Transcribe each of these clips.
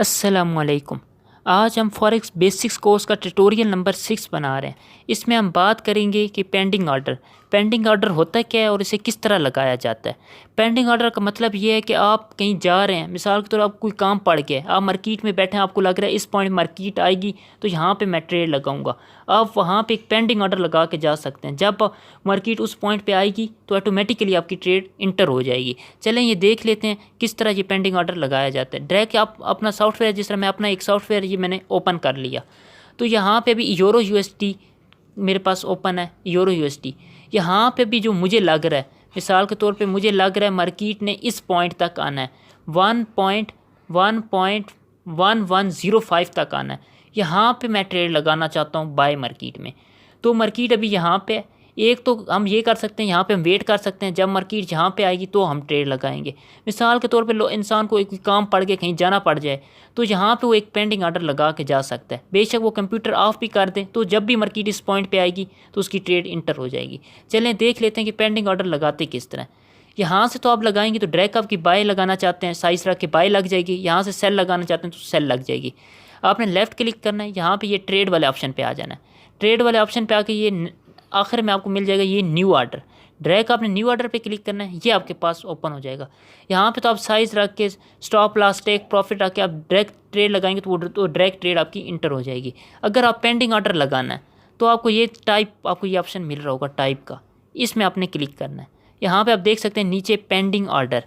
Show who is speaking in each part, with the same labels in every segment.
Speaker 1: अस्सलामुअलैकुम। आज हम फॉरेक्स बेसिक्स कोर्स का ट्यूटोरियल नंबर 6 बना रहे हैं। इसमें हम बात करेंगे कि पेंडिंग ऑर्डर होता क्या है और इसे किस तरह लगाया जाता है। पेंडिंग ऑर्डर का मतलब ये है कि आप कहीं जा रहे हैं, मिसाल के तौर पर आप कोई काम पड़ गया है, आप मार्केट में बैठे हैं, आपको लग रहा है इस पॉइंट मार्केट आएगी तो यहाँ पे मैं ट्रेड लगाऊंगा। आप वहाँ पे एक पेंडिंग ऑर्डर लगा के जा सकते हैं। जब मार्केट उस पॉइंट पे आएगी तो ऑटोमेटिकली आपकी ट्रेड इंटर हो जाएगी। चलें ये देख लेते हैं किस तरह ये पेंडिंग ऑर्डर लगाया जाता है। डायरेक्ट आप अपना सॉफ्टवेयर, जिस तरह मैं अपना एक सॉफ्टवेयर ये मैंने ओपन कर लिया, तो यहाँ पे भी यूरो यूएसडी मेरे पास ओपन है। यूरो यूएसडी यहाँ पे भी जो मुझे लग रहा है, मिसाल के तौर पे मुझे लग रहा है मार्केट ने इस पॉइंट तक आना है, 1.1105 तक आना है। यहाँ पे मैं ट्रेड लगाना चाहता हूँ बाय मार्केट में। तो मार्केट अभी यहाँ पे, एक तो हम ये कर सकते हैं, यहाँ पे हम वेट कर सकते हैं, जब मार्केट यहाँ पे आएगी तो हम ट्रेड लगाएंगे। मिसाल के तौर पे इंसान को एक काम पड़ गया, कहीं जाना पड़ जाए, तो यहाँ पे वो एक पेंडिंग ऑर्डर लगा के जा सकता है। बेशक वो कंप्यूटर ऑफ भी कर दे तो जब भी मार्केट इस पॉइंट पे आएगी तो उसकी ट्रेड इंटर हो जाएगी। चलें देख लेते हैं कि पेंडिंग ऑर्डर लगाते किस तरह। यहाँ से तो आप लगाएंगे तो डायरेक्ट आपकी बाय लगाना चाहते हैं, साइज रख के बाय लग जाएगी। यहाँ से सेल लगाना चाहते हैं तो सेल लग जाएगी। आपने लेफ़्ट क्लिक करना है, यहाँ पर ये ट्रेड वाले ऑप्शन पर आ जाना है। ट्रेड वाले ऑप्शन पर आके ये आखिर में आपको मिल जाएगा ये न्यू ऑर्डर। डायरेक्ट आपने न्यू ऑर्डर पे क्लिक करना है, ये आपके पास ओपन हो जाएगा। यहाँ पे तो आप साइज़ रख के स्टॉप लॉस टेक प्रॉफिट रख के आप डायरेक्ट ट्रेड लगाएंगे तो डायरेक्ट ट्रेड आपकी इंटर हो जाएगी। अगर आप पेंडिंग ऑर्डर लगाना है तो आपको ये ऑप्शन मिल रहा होगा टाइप का, इसमें आपने क्लिक करना है। यहाँ पर आप देख सकते हैं नीचे पेंडिंग ऑर्डर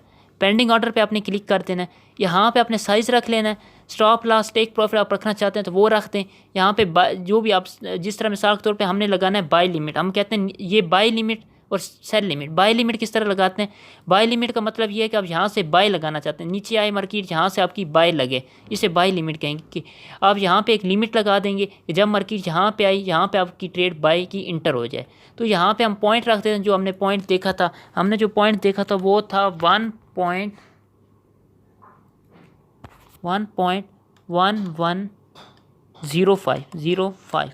Speaker 1: पे आपने क्लिक कर देना है। यहाँ पे आपने साइज़ रख लेना है, स्टॉप लॉस टेक प्रॉफिट आप रखना चाहते हैं तो वो रख दें। यहाँ पे जो भी आप, जिस तरह मिसाल के तौर पे हमने लगाना है बाय लिमिट, हम कहते हैं ये बाय लिमिट और सेल लिमिट। बाय लिमिट किस तरह लगाते हैं? बाय लिमिट का मतलब ये है कि आप यहाँ से बाय लगाना चाहते हैं, नीचे आए मार्केट, यहाँ से आपकी बाय लगे, इसे बाय लिमिट कहेंगे। कि आप यहाँ पे एक लिमिट लगा देंगे कि जब मार्केट यहाँ पे आई, यहाँ पे आपकी ट्रेड बाय की इंटर हो जाए। तो यहाँ पे हम पॉइंट रखते हैं। जो हमने पॉइंट देखा था, वो था 1.1105।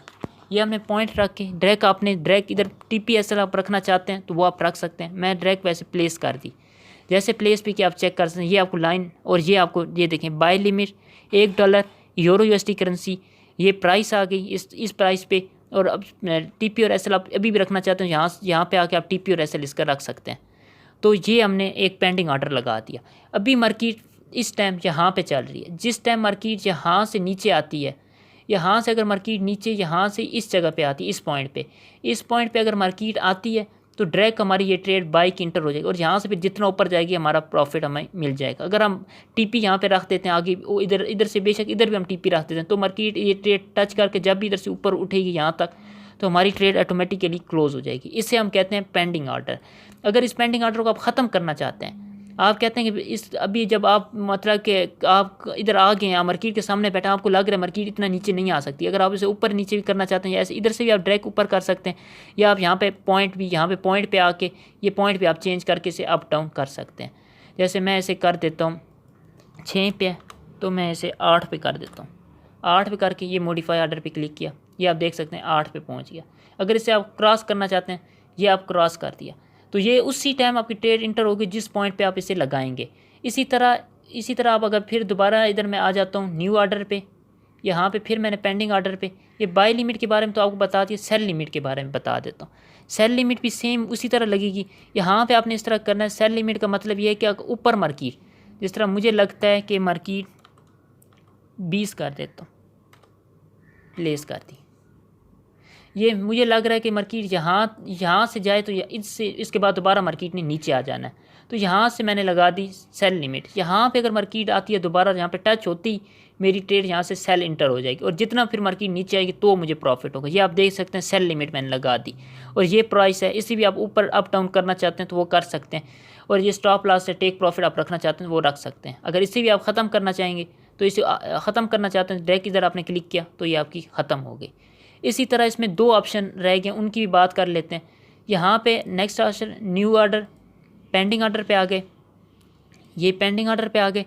Speaker 1: ये हमने पॉइंट रख के डायरेक्ट इधर TPSL आप रखना चाहते हैं तो वो आप रख सकते हैं। मैं डायरेक्ट वैसे प्लेस कर दी। जैसे प्लेस पे कि आप चेक कर सकते हैं, ये आपको लाइन और ये देखें buy limit $1 euro USD currency, ये प्राइस आ गई इस प्राइस पे। और अब TP और SL आप अभी भी रखना चाहते हैं, यहाँ पे आके आप TP और SL इसका रख सकते हैं। तो ये हमने एक पेंडिंग ऑर्डर लगा दिया। अभी मार्केट इस टाइम यहाँ पे चल रही है। जिस टाइम मार्केट यहाँ से नीचे आती है, यहाँ से अगर मार्केट नीचे यहाँ से इस जगह पे आती है, इस पॉइंट पे अगर मार्केट आती है तो डायरेक्ट हमारी ये ट्रेड बाय की इंटर हो जाएगी और यहाँ से फिर जितना ऊपर जाएगी हमारा प्रॉफिट हमें मिल जाएगा। अगर हम TP यहाँ पे रख देते हैं आगे, वो इधर से बेशक इधर भी हम TP रख देते हैं तो मार्केट ये ट्रेड टच करके जब भी इधर से ऊपर उठेगी यहाँ तक तो हमारी ट्रेड ऑटोमेटिकली क्लोज हो जाएगी। इसे हम कहते हैं पेंडिंग ऑर्डर। अगर इस पेंडिंग ऑर्डर को आप ख़त्म करना चाहते हैं, आप कहते हैं कि अभी जब आप मतलब कि आप इधर आ गए हैं, मार्केट के सामने बैठा, आपको लग रहा है मार्केट इतना नीचे नहीं आ सकती, अगर आप इसे ऊपर नीचे भी करना चाहते हैं, ऐसे इधर से भी आप डायरेक्ट ऊपर कर सकते हैं, या आप यहाँ पे पॉइंट पे आके ये पॉइंट पे आप चेंज करके इसे अप डाउन कर सकते हैं। जैसे मैं इसे कर देता हूँ 6 पे, तो मैं इसे 8 पे कर देता हूँ। 8 पे करके ये मॉडिफाई ऑर्डर पे क्लिक किया, ये आप देख सकते हैं 8 पे पहुँच गया। अगर इसे आप क्रॉस करना चाहते हैं, ये आप क्रॉस कर दिया तो ये उसी टाइम आपकी ट्रेड इंटर होगी जिस पॉइंट पे आप इसे लगाएंगे। इसी तरह आप अगर फिर दोबारा इधर मैं आ जाता हूँ न्यू ऑर्डर पे, यहाँ पे फिर मैंने पेंडिंग ऑर्डर पे ये बाय लिमिट के बारे में तो आपको बता दिया, सेल लिमिट के बारे में बता देता हूँ। सेल लिमिट भी सेम उसी तरह लगेगी। यहाँ पे आपने इस तरह करना है। सेल लिमिट का मतलब ये है कि ऊपर मार्केट, जिस तरह मुझे लगता है कि मार्केट 20 कर देता हूँ, प्लेस कर दी। ये मुझे लग रहा है कि मार्केट यहाँ से जाए तो इसके बाद दोबारा मार्केट ने नीचे आ जाना है, तो यहाँ से मैंने लगा दी सेल लिमिट। यहाँ पे अगर मार्केट आती है दोबारा, यहाँ पे टच होती मेरी ट्रेड यहाँ से सेल इंटर हो जाएगी और जितना फिर मार्केट नीचे आएगी तो मुझे प्रॉफिट होगा। ये आप देख सकते हैं सेल लिमिट मैंने लगा दी और ये प्राइस है। इसी भी आप ऊपर अप डाउन करना चाहते हैं तो वो कर सकते हैं, और ये स्टॉप लॉस से टेक प्रॉफिट आप रखना चाहते हैं वो रख सकते हैं। अगर इसे भी आप ख़त्म करना चाहेंगे तो इसे ख़त्म करना चाहते हैं, डायरेक्ट इधर आपने क्लिक किया तो ये आपकी ख़त्म हो गई। इसी तरह इसमें 2 ऑप्शन रह गए, उनकी भी बात कर लेते हैं। यहाँ पे next option new order, pending order पे आ गए, ये पेंडिंग ऑर्डर पे आ गए।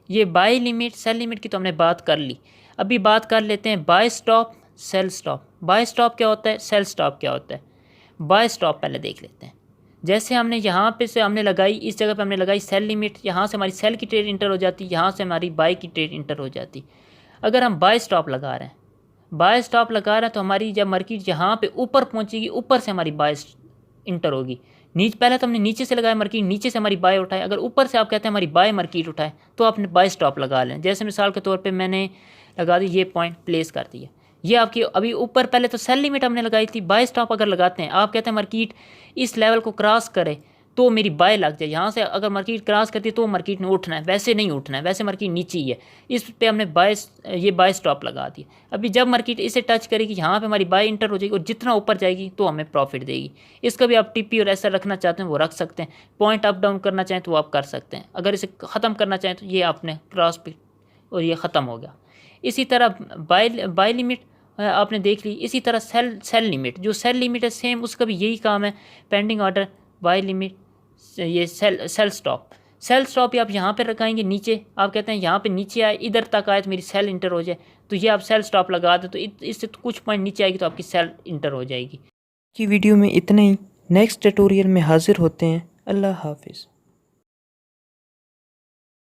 Speaker 1: ये बाय लिमिट सेल लिमिट की तो हमने बात कर ली। अभी बात कर लेते हैं buy stop sell stop. Buy stop क्या होता है, सेल स्टॉप क्या होता है। बाय स्टॉप पहले देख लेते हैं। जैसे हमने यहाँ पे से हमने लगाई, इस जगह पे हमने लगाई सेल लिमिट, यहाँ से हमारी सेल की ट्रेड इंटर हो जाती, यहाँ से हमारी बाय की ट्रेड इंटर हो जाती। अगर हम बाय स्टॉप लगा रहे हैं, बाय स्टॉप लगा रहे हैं तो हमारी जब मार्केट यहाँ पे ऊपर पहुँचेगी, ऊपर से हमारी बाय इंटर होगी। पहले तो हमने नीचे से लगाया मार्केट, नीचे से हमारी बाय उठाए। अगर ऊपर से आप कहते हैं हमारी बाय मार्केट उठाए तो आपने बाय स्टॉप लगा लें। जैसे मिसाल के तौर पे मैंने लगा दी, ये पॉइंट प्लेस कर दिया, ये आपकी अभी ऊपर पहले तो सेल लिमिट हमने लगाई थी। बाय स्टॉप अगर लगाते हैं, आप कहते हैं मार्केट इस लेवल को क्रॉस करे तो मेरी बाय लग जाए। यहाँ से अगर मार्केट क्रॉस करती है तो मार्केट ने उठना है, वैसे नहीं उठना है, वैसे मार्केट नीचे ही है। इस पे हमने ये बाय स्टॉप लगा दिया। अभी जब मार्केट इसे टच करेगी, यहाँ पे हमारी बाय इंटर हो जाएगी और जितना ऊपर जाएगी तो हमें प्रॉफिट देगी। इसका भी आप टीपी और ऐसा रखना चाहते हैं वो रख सकते हैं। पॉइंट अप डाउन करना चाहें तो वो आप कर सकते हैं। अगर इसे ख़त्म करना चाहें तो ये आपने क्रॉस पे और ये ख़त्म हो गया। इसी तरह बाय लिमिट आपने देख ली। इसी तरह सेल लिमिट, जो सेल लिमिट है सेम उसका भी यही काम है, पेंडिंग ऑर्डर, बाय लिमिट, ये सेल स्टॉप ही आप यहाँ पे लगाएंगे नीचे। आप कहते हैं यहाँ पे नीचे आए, इधर तक आए तो मेरी सेल इंटर हो जाए, तो ये आप सेल स्टॉप लगा दो, तो इससे तो कुछ पॉइंट नीचे आएगी तो आपकी सेल इंटर हो जाएगी।
Speaker 2: की वीडियो में इतना ही। नेक्स्ट ट्यूटोरियल में हाजिर होते हैं। अल्लाह हाफिज़।